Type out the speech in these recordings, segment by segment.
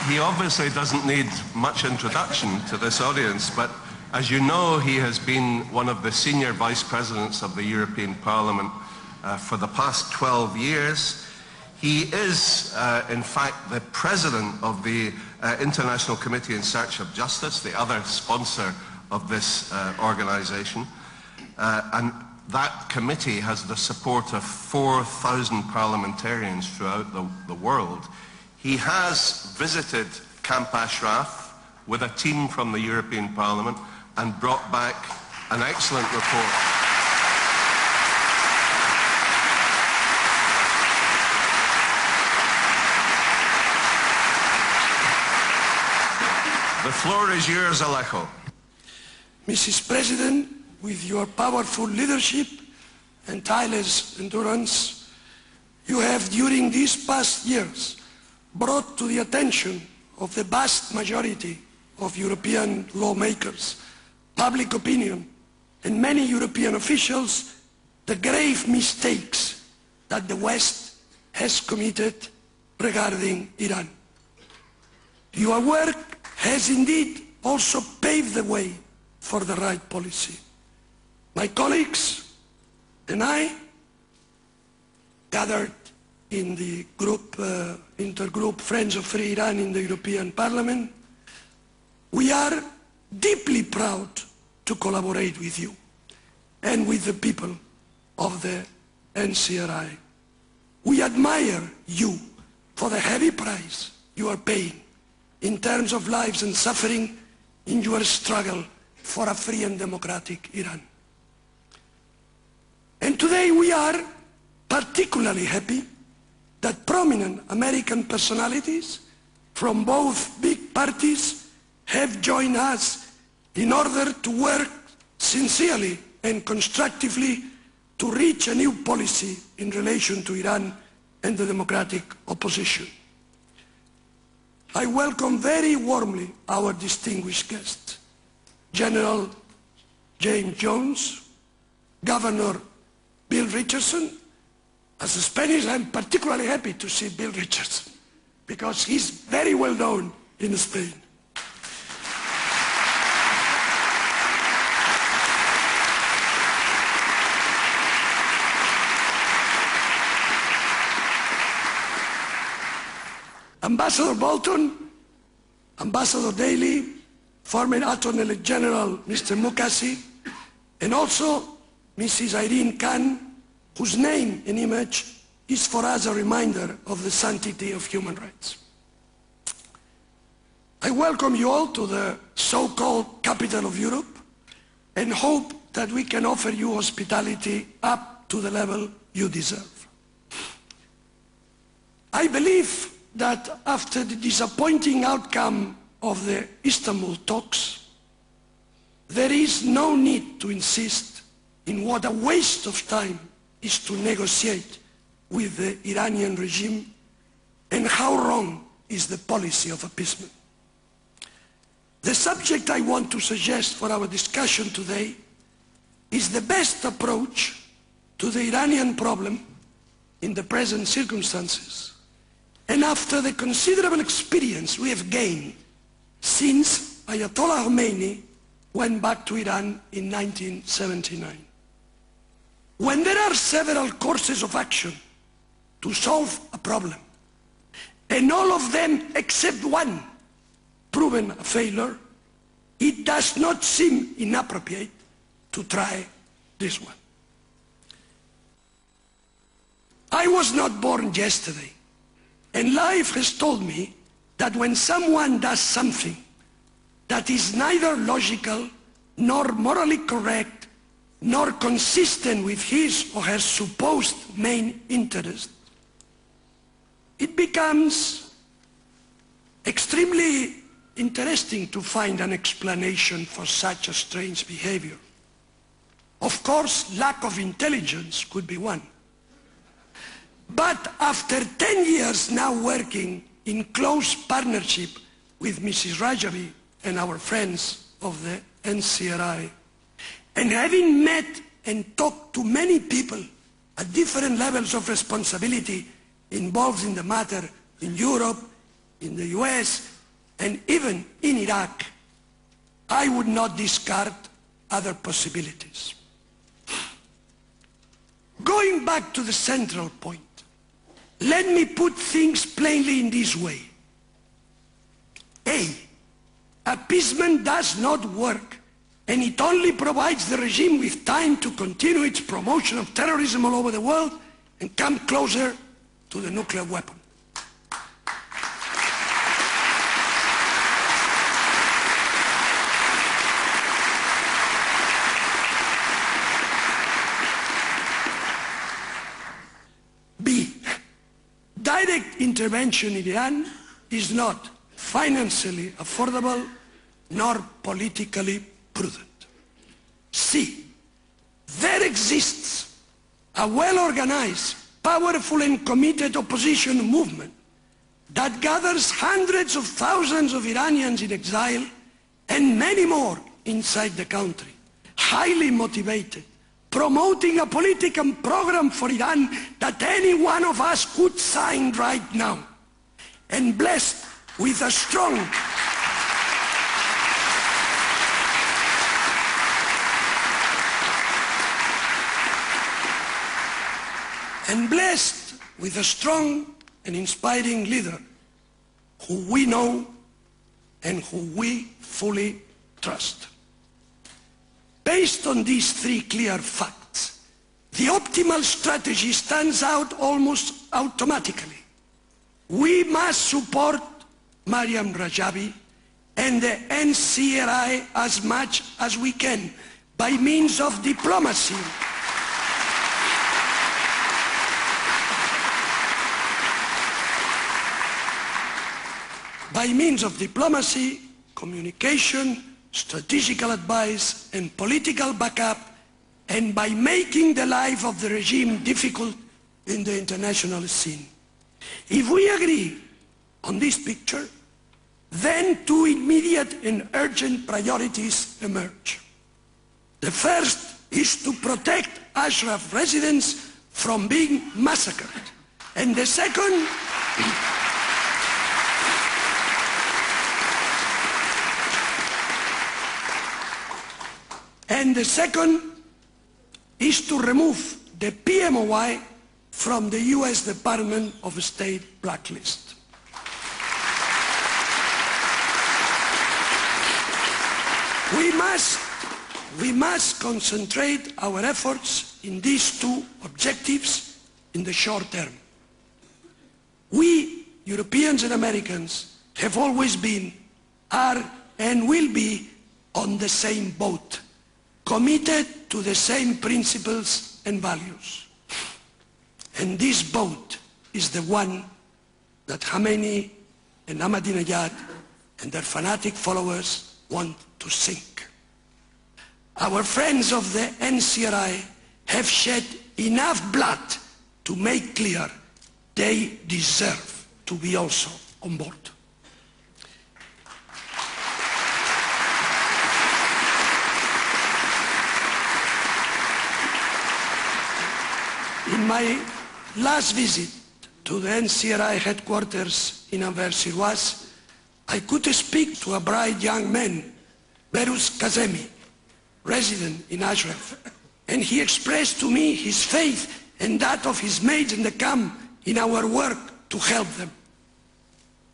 He obviously doesn't need much introduction to this audience, but as you know, he has been one of the senior vice presidents of the European Parliament for the past 12 years. He is, in fact, the president of the International Committee in Search of Justice, the other sponsor of this organization. And that committee has the support of 4,000 parliamentarians throughout the world. He has visited Camp Ashraf with a team from the European Parliament and brought back an excellent report. The floor is yours, Alejo. Mrs. President, with your powerful leadership and tireless endurance, you have during these past years brought to the attention of the vast majority of European lawmakers, public opinion, and many European officials the grave mistakes that the West has committed regarding Iran. Your work has indeed also paved the way for the right policy. My colleagues and I, gathered in the group, intergroup Friends of Free Iran in the European Parliament, we are deeply proud to collaborate with you and with the people of the NCRI. We admire you for the heavy price you are paying in terms of lives and suffering in your struggle for a free and democratic Iran. And today we are particularly happy that prominent American personalities from both big parties have joined us in order to work sincerely and constructively to reach a new policy in relation to Iran and the democratic opposition. I welcome very warmly our distinguished guests, General James Jones, Governor Bill Richardson. As a Spanish, I'm particularly happy to see Bill Richardson because he's very well known in Spain. Ambassador Bolton, Ambassador Dailey, former Attorney General Mr. Mukasey, and also Mrs. Irene Khan, whose name and image is for us a reminder of the sanctity of human rights. I welcome you all to the so-called capital of Europe and hope that we can offer you hospitality up to the level you deserve. I believe that after the disappointing outcome of the Istanbul talks, there is no need to insist in what a waste of time is to negotiate with the Iranian regime and how wrong is the policy of appeasement. The subject I want to suggest for our discussion today is the best approach to the Iranian problem in the present circumstances and after the considerable experience we have gained since Ayatollah Khomeini went back to Iran in 1979. When there are several courses of action to solve a problem, and all of them except one proven a failure, it does not seem inappropriate to try this one. I was not born yesterday, and life has told me that when someone does something that is neither logical nor morally correct nor consistent with his or her supposed main interest, it becomes extremely interesting to find an explanation for such a strange behavior. Of course, lack of intelligence could be one. But after 10 years now working in close partnership with Mrs. Rajavi and our friends of the NCRI, and having met and talked to many people at different levels of responsibility involved in the matter in Europe, in the US, and even in Iraq, I would not discard other possibilities. Going back to the central point, let me put things plainly in this way. A, appeasement does not work, and it only provides the regime with time to continue its promotion of terrorism all over the world and come closer to the nuclear weapon. B, direct intervention in Iran is not financially affordable nor politically prudent. C, there exists a well-organized, powerful and committed opposition movement that gathers hundreds of thousands of Iranians in exile and many more inside the country, highly motivated, promoting a political program for Iran that any one of us could sign right now, and blessed with a strong and inspiring leader who we know and who we fully trust. Based on these three clear facts, the optimal strategy stands out almost automatically. We must support Mariam Rajavi and the NCRI as much as we can by means of diplomacy. By means of diplomacy, communication, strategical advice and political backup, and by making the life of the regime difficult in the international scene. If we agree on this picture, then two immediate and urgent priorities emerge. The first is to protect Ashraf residents from being massacred, and the second is to remove the PMOI from the US Department of State blacklist. We must concentrate our efforts in these two objectives in the short term. We, Europeans and Americans, have always been, are, and will be on the same boat, committed to the same principles and values. And this boat is the one that Khamenei and Ahmadinejad and their fanatic followers want to sink. Our friends of the NCRI have shed enough blood to make clear they deserve to be also on board. In my last visit to the NCRI headquarters in Anvers-sur-Oise, I could speak to a bright young man, Berus Kazemi, resident in Ashraf, and he expressed to me his faith and that of his mates in the camp in our work to help them.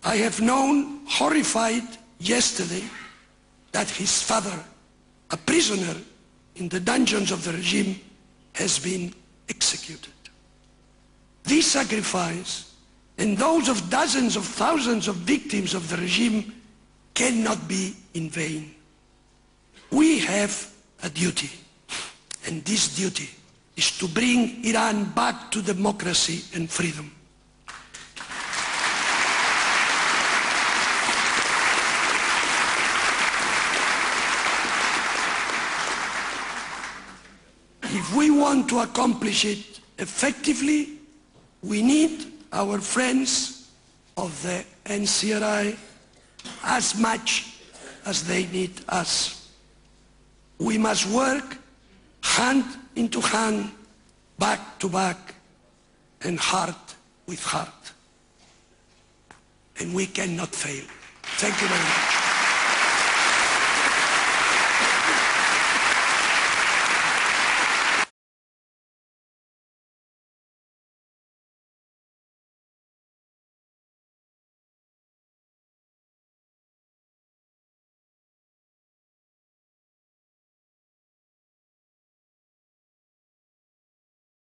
I have known, horrified yesterday, that his father, a prisoner in the dungeons of the regime, has been executed. This sacrifice and those of dozens of thousands of victims of the regime cannot be in vain. We have a duty, and this duty is to bring Iran back to democracy and freedom. If we want to accomplish it effectively, we need our friends of the NCRI as much as they need us. We must work hand into hand, back to back, and heart with heart. And we cannot fail. Thank you very much.